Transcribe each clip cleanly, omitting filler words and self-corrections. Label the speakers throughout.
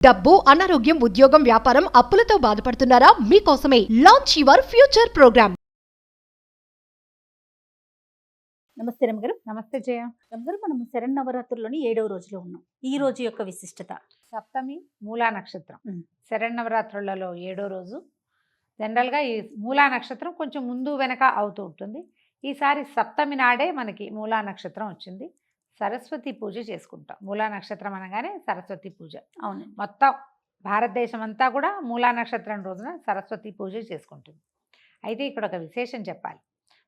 Speaker 1: డబ్బు, అనారోగ్యం, ఉద్యోగం, వ్యాపారం, అప్పులతో బాధపడుతున్నారా? మీకోసమే లాంచ్ యువర్ ఫ్యూచర్ ప్రోగ్రామ్.
Speaker 2: నమస్తే రమగారు.
Speaker 3: నమస్తే జయ.
Speaker 2: రమగారు, మనం శరన్నవరాత్రుల్లోని 7వ రోజులో ఉన్నాం. ఈ రోజు యొక్క విశిష్టత
Speaker 3: సప్తమి మూలా నక్షత్రం.
Speaker 2: ఉమ్.
Speaker 3: శరన్నవరాత్రులలో 7వ రోజు. జనరల్గా ఈ మూలా నక్షత్రం కొంచెం ముందు వెనక అవుతూ ఉంటుంది. ఈసారి సప్తమి నాడే మనకి మూలా నక్షత్రం వచ్చింది. సరస్వతి పూజ చేసుకుంటాం. మూలా నక్షత్రం అనగానే సరస్వతి పూజ.
Speaker 2: అవును.
Speaker 3: మొత్తం భారతదేశం అంతా కూడా మూలా నక్షత్రం రోజున సరస్వతి పూజ చేసుకుంటుంది. అయితే ఇక్కడ ఒక విశేషం చెప్పాలి.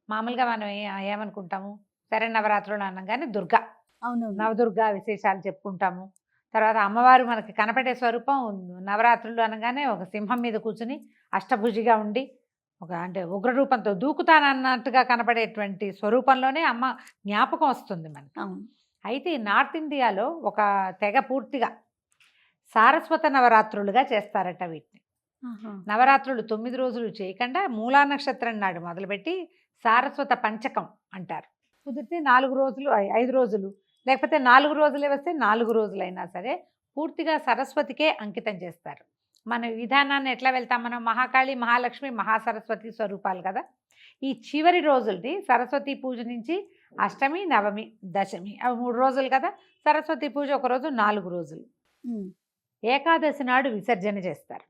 Speaker 3: మామూలుగా మనం ఏమనుకుంటాము, శరన్నవరాత్రులు అనగానే దుర్గా,
Speaker 2: అవును.
Speaker 3: నవదుర్గా విశేషాలు చెప్పుకుంటాము. తర్వాత అమ్మవారు మనకి కనపడే స్వరూపం నవరాత్రులు అనగానే ఒక సింహం మీద కూర్చుని అష్టభుజిగా ఉండి ఒక అంటే ఉగ్రరూపంతో దూకుతానన్నట్టుగా కనపడేటువంటి స్వరూపంలోనే అమ్మ జ్ఞాపకం వస్తుంది మనకి.
Speaker 2: అవును.
Speaker 3: అయితే నార్త్ ఇండియాలో ఒక తెగ పూర్తిగా సారస్వత నవరాత్రులుగా చేస్తారట వీటిని. నవరాత్రులు 9 రోజులు చేయకుండా మూలా నక్షత్రం నాడు మొదలుపెట్టి సారస్వత పంచకం అంటారు. కుదిరితే 4 రోజులు 5 రోజులు, లేకపోతే 4 రోజులే వస్తే 4 రోజులైనా సరే పూర్తిగా సరస్వతికే అంకితం చేస్తారు. మన విధానాన్ని ఎట్లా వెళ్తాం మనం, మహాకాళి, మహాలక్ష్మి, మహాసరస్వతి స్వరూపాలు కదా. ఈ చివరి రోజుల్ని సరస్వతి పూజ నుంచి అష్టమి, నవమి, దశమి అవి 3 రోజులు కదా. సరస్వతి పూజ ఒక రోజు, 4 రోజులు. ఏకాదశి నాడు విసర్జన చేస్తారు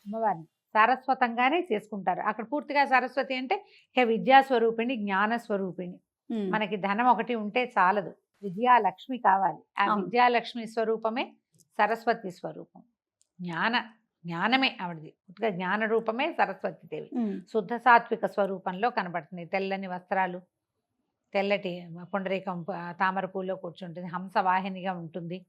Speaker 3: అమ్మవారిని. సారస్వతంగానే చేసుకుంటారు. అక్కడ పూర్తిగా సరస్వతి అంటే ఇక విద్యాస్వరూపిణి, జ్ఞానస్వరూపిణి. మనకి ధనం ఒకటి ఉంటే చాలదు, విద్యాలక్ష్మి కావాలి. ఆ విద్యాలక్ష్మి స్వరూపమే సరస్వతి స్వరూపం. జ్ఞానమే ఆవిడది. పూర్తిగా జ్ఞాన రూపమే సరస్వతి దేవి. శుద్ధ సాత్విక స్వరూపంలో కనబడుతుంది. తెల్లని వస్త్రాలు, తెల్లటి పుండరీకం తామర పూల్లో కూర్చుంటుంది, హంసవాహినిగా ఉంటుంది,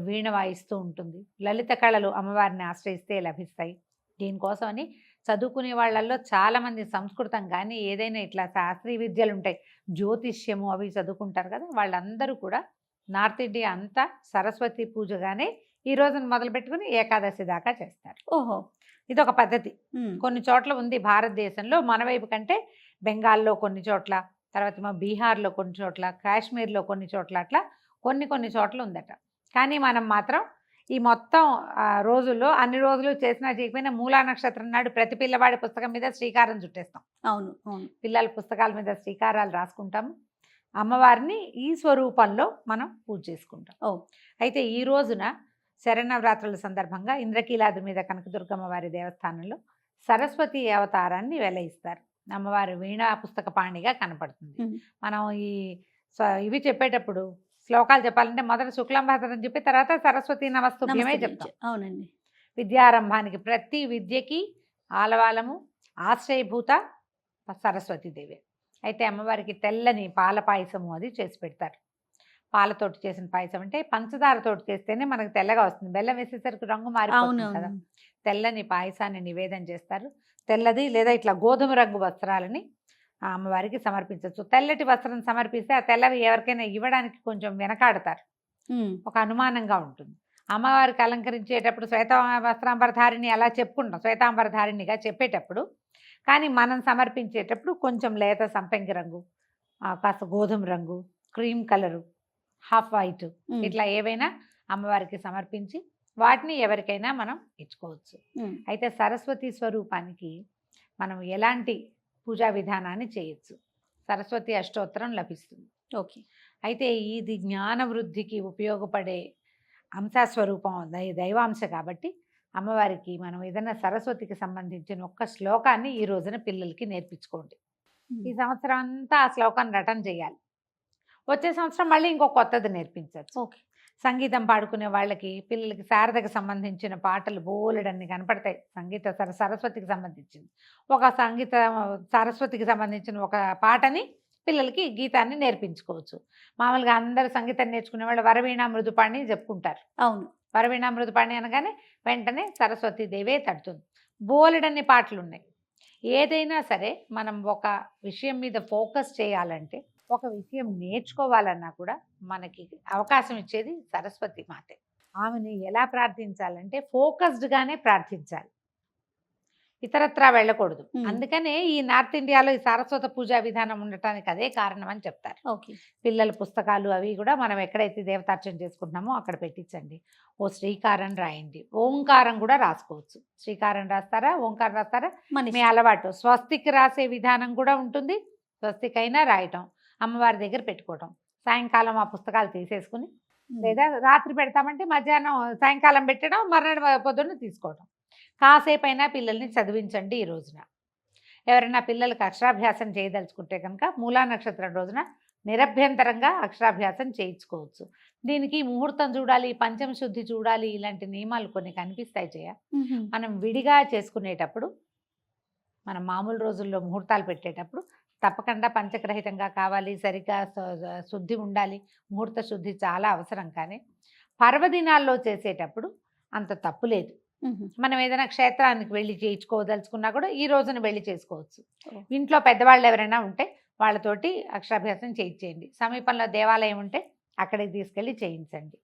Speaker 3: వీణ వాయిస్తూ ఉంటుంది. లలిత కళలు అమ్మవారిని ఆశ్రయిస్తే లభిస్తాయి. దీనికోసమని చదువుకునే వాళ్ళల్లో చాలామంది సంస్కృతం కానీ ఏదైనా ఇట్లా శాస్త్రీయ విద్యలు ఉంటాయి, జ్యోతిష్యము అవి చదువుకుంటారు కదా. వాళ్ళందరూ కూడా నార్త్ ఇండియా అంతా సరస్వతి పూజగానే ఈ రోజున మొదలు పెట్టుకుని ఏకాదశి దాకా చేస్తారు.
Speaker 2: ఓహో,
Speaker 3: ఇదొక పద్ధతి. కొన్ని చోట్ల ఉంది భారతదేశంలో, మన వైపు కంటే బెంగాల్లో కొన్ని చోట్ల, తర్వాత మా బీహార్లో కొన్ని చోట్ల, కాశ్మీర్లో కొన్ని చోట్ల, అట్లా కొన్ని చోట్ల ఉందట. కానీ మనం మాత్రం ఈ మొత్తం రోజుల్లో అన్ని రోజులు చేసినా చేయకపోయినా మూలా నక్షత్రం నాడు ప్రతి పిల్లవాడి పుస్తకం మీద శ్రీకారం చుట్టేస్తాం.
Speaker 2: అవును.
Speaker 3: పిల్లల పుస్తకాల మీద శ్రీకారాలు రాసుకుంటాము. అమ్మవారిని ఈ స్వరూపంలో మనం పూజ చేసుకుంటాం. అయితే ఈ రోజున శరన్నవరాత్రుల సందర్భంగా ఇంద్రకీలాద్రి మీద కనకదుర్గమ్మ వారి దేవస్థానంలో సరస్వతి అవతారాన్ని వెలయిస్తారు. అమ్మవారి వీణా పుస్తక పాణిగా కనపడుతుంది. మనం ఇవి చెప్పేటప్పుడు శ్లోకాలు చెప్పాలంటే మొదట శుక్లంభాతరం చెప్పి తర్వాత సరస్వతి నమస్తుభ్యమే చెప్తాం.
Speaker 2: అవునండి.
Speaker 3: విద్యారంభానికి ప్రతి విద్యకి ఆలవాలము ఆశ్రయభూత సరస్వతీదేవి. అయితే అమ్మవారికి తెల్లని పాల పాయసము అది చేసి పెడతారు. పాలతోటి చేసిన పాయసం అంటే పంచదారతోటి చేస్తేనే మనకు తెల్లగా వస్తుంది. బెల్లం వేసేసరికి రంగు మారిపోతుంది కదా. తెల్లని పాయసాన్ని నివేదన చేస్తారు. తెల్లది లేదా ఇట్లా గోధుమ రంగు వస్త్రాలని అమ్మవారికి సమర్పించవచ్చు. తెల్లటి వస్త్రం సమర్పిస్తే ఆ తెల్లవి ఎవరికైనా ఇవ్వడానికి కొంచెం వెనకాడతారు, ఒక అనుమానంగా ఉంటుంది. అమ్మవారికి అలంకరించేటప్పుడు శ్వేత వస్త్రాంబరధారిణి అలా చెప్పుకుంటాం, శ్వేతాంబరధారిణిగా చెప్పేటప్పుడు. కానీ మనం సమర్పించేటప్పుడు కొంచెం లేత సంపెంగి రంగు, కాస్త గోధుమ రంగు, క్రీమ్ కలరు, హాఫ్ వైట్, ఇట్లా ఏవైనా అమ్మవారికి సమర్పించి వాటిని ఎవరికైనా మనం ఇచ్చుకోవచ్చు. అయితే సరస్వతి స్వరూపానికి మనం ఎలాంటి పూజా విధానాన్ని చేయొచ్చు, సరస్వతి అష్టోత్తరం లభిస్తుంది.
Speaker 2: ఓకే.
Speaker 3: అయితే ఇది జ్ఞాన వృద్ధికి ఉపయోగపడే అంశస్వరూపం, దైవాంశ కాబట్టి అమ్మవారికి మనం ఏదైనా సరస్వతికి సంబంధించిన ఒక్క శ్లోకాన్ని ఈ రోజున పిల్లలకి నేర్పించుకోండి. ఈ సంవత్సరం అంతా ఆ శ్లోకాన్ని రటన చేయాలి. వచ్చే సంవత్సరం మళ్ళీ ఇంకో కొత్తది నేర్పించవచ్చు.
Speaker 2: ఓకే.
Speaker 3: సంగీతం పాడుకునే వాళ్ళకి, పిల్లలకి శారదకు సంబంధించిన పాటలు బోలెడన్ని కనపడతాయి. సరస్వతికి సంబంధించింది ఒక సరస్వతికి సంబంధించిన ఒక పాటని పిల్లలకి గీతాన్ని నేర్పించుకోవచ్చు. మామూలుగా అందరు సంగీతం నేర్చుకునే వాళ్ళు వరవీణా మృదుపాణి చెప్పుకుంటారు.
Speaker 2: అవును.
Speaker 3: వరవీణా మృదుపాణి అనగానే వెంటనే సరస్వతీదేవే తడుతుంది. బోలెడన్ని పాటలు ఉన్నాయి. ఏదైనా సరే మనం ఒక విషయం మీద ఫోకస్ చేయాలంటే, ఒక విషయం నేర్చుకోవాలన్నా కూడా మనకి అవకాశం ఇచ్చేది సరస్వతి మాతే. ఆమెని ఎలా ప్రార్థించాలంటే ఫోకస్డ్గానే ప్రార్థించాలి. ఇతరత్రా వెళ్ళకూడదు.
Speaker 2: ఉమ్.
Speaker 3: అందుకనే ఈ నార్త్ ఇండియాలో ఈ సారస్వత పూజా విధానం ఉండటానికి అదే కారణం అని చెప్తారు.
Speaker 2: ఓకే.
Speaker 3: పిల్లల పుస్తకాలు అవి కూడా మనం ఎక్కడైతే దేవతార్చన చేసుకుంటున్నామో అక్కడ పెట్టించండి. ఓ శ్రీకారం రాయండి, ఓంకారం కూడా రాసుకోవచ్చు. శ్రీకారం రాస్తారా, ఓంకారం రాస్తారా,
Speaker 2: మన
Speaker 3: మీ అలవాటు. స్వస్తికి రాసే విధానం కూడా ఉంటుంది. స్వస్తిక్ అయినా రాయటం, అమ్మవారి దగ్గర పెట్టుకోవటం. సాయంకాలం ఆ పుస్తకాలు తీసేసుకుని, లేదా రాత్రి పెడతామంటే మధ్యాహ్నం సాయంకాలం పెట్టడం, మర్నాడు పొద్దున్న తీసుకోవడం. కాసేపు అయినా పిల్లల్ని చదివించండి. ఈ రోజున ఎవరైనా పిల్లలకు అక్షరాభ్యాసం చేయదలుచుకుంటే కనుక మూలా నక్షత్రం రోజున నిరభ్యంతరంగా అక్షరాభ్యాసం చేయించుకోవచ్చు. దీనికి ముహూర్తం చూడాలి, పంచమ శుద్ధి చూడాలి, ఇలాంటి నియమాలు కొన్ని కనిపిస్తాయి చేయ. మనం విడిగా చేసుకునేటప్పుడు, మనం మామూలు రోజుల్లో ముహూర్తాలు పెట్టేటప్పుడు తప్పకుండా పంచగ్రహితంగా కావాలి, సరిగ్గా శుద్ధి ఉండాలి. ముహూర్త శుద్ధి చాలా అవసరం. కానీ పర్వదినాల్లో చేసేటప్పుడు అంత తప్పు లేదు. మనం ఏదైనా క్షేత్రానికి వెళ్ళి చేయించుకోదలుచుకున్నా కూడా ఈ రోజున వెళ్ళి చేసుకోవచ్చు. ఇంట్లో పెద్దవాళ్ళు ఎవరైనా ఉంటే వాళ్ళతోటి అక్షరాభ్యాసం చేయించేయండి. సమీపంలో దేవాలయం ఉంటే అక్కడికి తీసుకెళ్ళి చేయించండి.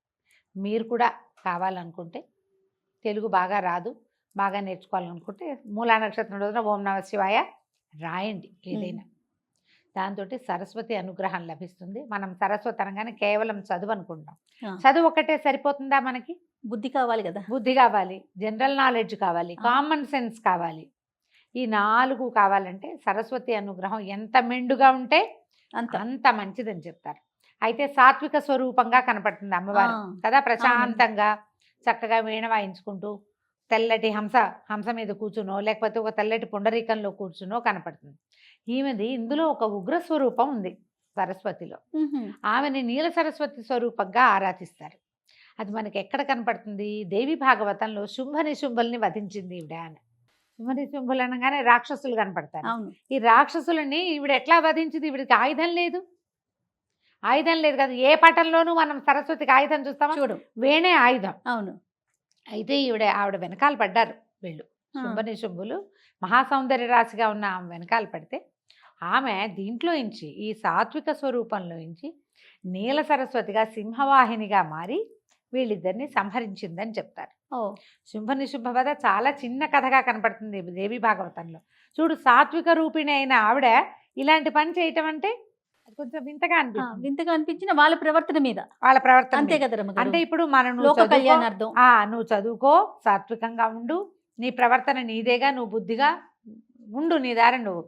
Speaker 3: మీరు కూడా కావాలనుకుంటే, తెలుగు బాగా రాదు, బాగా నేర్చుకోవాలనుకుంటే మూలా నక్షత్రం రోజున ఓం నమ శివాయ రాయండి ఏదైనా. దాంతో సరస్వతి అనుగ్రహం లభిస్తుంది. మనం సరస్వతి అనగానే కేవలం చదువు అనుకుంటాం. చదువు ఒక్కటే సరిపోతుందా? మనకి
Speaker 2: బుద్ధి కావాలి కదా.
Speaker 3: బుద్ధి కావాలి, జనరల్ నాలెడ్జ్ కావాలి, కామన్ సెన్స్ కావాలి. ఈ 4 కావాలంటే సరస్వతి అనుగ్రహం ఎంత మెండుగా ఉంటే అంత మంచిదని చెప్తారు. అయితే సాత్విక స్వరూపంగా కనపడుతుంది అమ్మవారు కదా. ప్రశాంతంగా చక్కగా వీణ వాయించుకుంటూ తెల్లటి హంస మీద కూర్చునో, లేకపోతే ఒక తెల్లటి పుండరీకంలో కూర్చునో కనపడుతుంది. ఈమెది ఇందులో ఒక ఉగ్ర స్వరూపం ఉంది సరస్వతిలో. ఆమెని నీల సరస్వతి స్వరూపంగా ఆరాధిస్తారు. అది మనకి ఎక్కడ కనపడుతుంది? దేవి భాగవతంలో శుంభ నిశుంభుల్ని వధించింది ఈవిడ అని. శుంభ నిశుంభులు అనగానే రాక్షసులు కనపడతారు. ఈ రాక్షసులని ఈవిడ ఎట్లా వధించింది? ఈవిడికి ఆయుధం లేదు కదా. ఏ పటంలోనూ మనం సరస్వతికి ఆయుధం చూస్తామా? చూడు, వేణే ఆయుధం. అవును. అయితే ఆవిడ వెనకాల పడ్డారు వీళ్ళు. శుంభ నిశుంభులు మహాసౌందర్య రాశిగా ఉన్న ఆమె వెనకాల పడితే, ఆమె దీంట్లో నుంచి, ఈ సాత్విక స్వరూపంలో నుంచి నీల సరస్వతిగా సింహవాహినిగా మారి వీళ్ళిద్దరిని సంహరించిందని చెప్తారు. శుంభ నిశుంభ వధ చాలా చిన్న కథగా కనపడుతుంది దేవి భాగవతంలో. చూడు, సాత్విక రూపిణి అయిన ఆవిడ ఇలాంటి పని చేయటం అంటే అది కొంచెం వింతగా
Speaker 2: అనిపించిన వాళ్ళ ప్రవర్తన మీద, అంతే కదా.
Speaker 3: అంటే ఇప్పుడు మనం నువ్వు చదువుకో, సాత్వికంగా ఉండు, నీ ప్రవర్తన నీదేగా, నువ్వు బుద్ధిగా ఉండు, నీ దారి నువ్వు,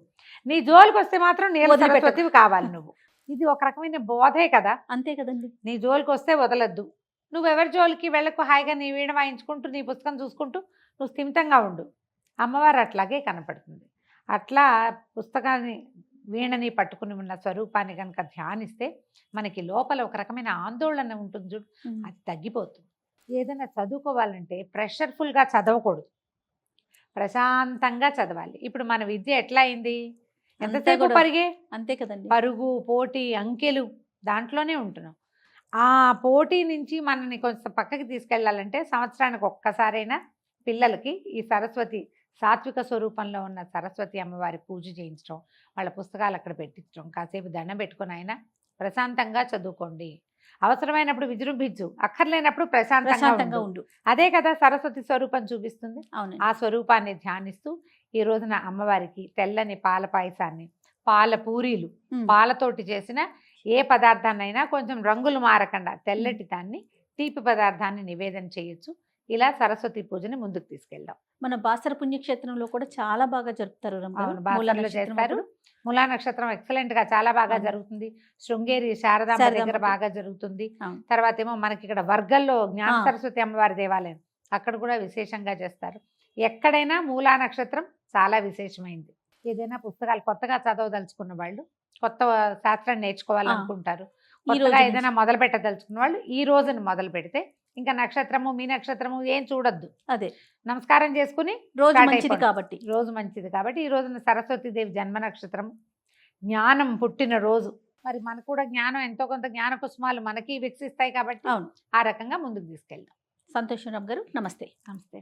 Speaker 3: నీ జోలికి వస్తే మాత్రం నీల సరస్వతివి కావాలి నువ్వు. ఇది ఒక రకమైన బోధే కదా.
Speaker 2: అంతే కదండి.
Speaker 3: నీ జోలికి వస్తే వదలద్దు, నువ్వెవరి జోలికి వెళ్ళకు, హాయిగా నీ వీణ వాయించుకుంటూ నీ పుస్తకం చూసుకుంటూ నువ్వు స్థిమితంగా ఉండు. అమ్మవారు అట్లాగే కనపడుతుంది. అట్లా పుస్తకాన్ని, వీణని పట్టుకుని ఉన్న స్వరూపాన్ని కనుక ధ్యానిస్తే మనకి లోపల ఒక రకమైన ఆందోళన ఉంటుంది చూడు, అది తగ్గిపోతుంది. ఏదైనా చదువుకోవాలంటే ప్రెషర్ఫుల్గా చదవకూడదు, ప్రశాంతంగా చదవాలి. ఇప్పుడు మన విద్య ఎట్లా అయింది? ఎంతసేపు పరిగే,
Speaker 2: అంతే కదండి.
Speaker 3: పరుగు, పోటీ, అంకెలు, దాంట్లోనే ఉంటున్నాం. ఆ పోటీ నుంచి మనని కొంచెం పక్కకి తీసుకెళ్లాలంటే సంవత్సరానికి ఒక్కసారైనా పిల్లలకి ఈ సరస్వతి సాత్విక స్వరూపంలో ఉన్న సరస్వతి అమ్మవారి పూజ చేయించడం, వాళ్ళ పుస్తకాలు అక్కడ పెట్టించడం, కాసేపు దండం పెట్టుకుని అయినా ప్రశాంతంగా చదువుకోండి. అవసరమైనప్పుడు విజృంభించు, అక్కర్లేనప్పుడు ప్రశాంతంగా ఉండు. అదే కదా సరస్వతి స్వరూపం చూపిస్తుంది. ఆ స్వరూపాన్ని ధ్యానిస్తూ ఈ రోజున అమ్మవారికి తెల్లని పాల పాయసాన్ని, పాల పూరీలు, పాలతోటి చేసిన ఏ పదార్థాన్నైనా కొంచెం రంగులు మారకుండా తెల్లటి దాన్ని, తీపి పదార్థాన్ని నివేదన చేయొచ్చు. ఇలా సరస్వతి పూజని ముందుకు తీసుకెళ్దాం.
Speaker 2: మన బాసర పుణ్యక్షేత్రంలో కూడా చాలా బాగా జరుపుతారు.
Speaker 3: చేస్తారు. మూలా నక్షత్రం ఎక్సలెంట్ గా చాలా బాగా జరుగుతుంది. శృంగేరి శారదాంబ దగ్గర బాగా జరుగుతుంది. తర్వాత ఏమో మనకి ఇక్కడ వర్గల్లో జ్ఞాన సరస్వతి అమ్మవారి దేవాలయం, అక్కడ కూడా విశేషంగా చేస్తారు. ఎక్కడైనా మూలా నక్షత్రం చాలా విశేషమైంది. ఏదైనా పుస్తకాలు కొత్తగా చదవదలుచుకున్న వాళ్ళు, కొత్త శాస్త్రం నేర్చుకోవాలనుకుంటారు, కొత్తగా ఏదైనా మొదలు పెట్టదలుచుకున్న వాళ్ళు ఈ రోజున మొదలు పెడితే ఇంకా నక్షత్రము, మీ నక్షత్రము ఏం చూడొద్దు, అదే నమస్కారం చేసుకుని రోజు మంచిది కాబట్టి ఈ రోజున సరస్వతీదేవి జన్మ నక్షత్రం, జ్ఞానం పుట్టిన రోజు. మరి మనకు కూడా జ్ఞానం, ఎంతో కొంత జ్ఞాన కుసుమాలు మనకి వికసిస్తాయి కాబట్టి ఆ రకంగా ముందుకు తీసుకెళ్దాం.
Speaker 2: సంతోషం రామ్ గారు, నమస్తే.
Speaker 3: నమస్తే.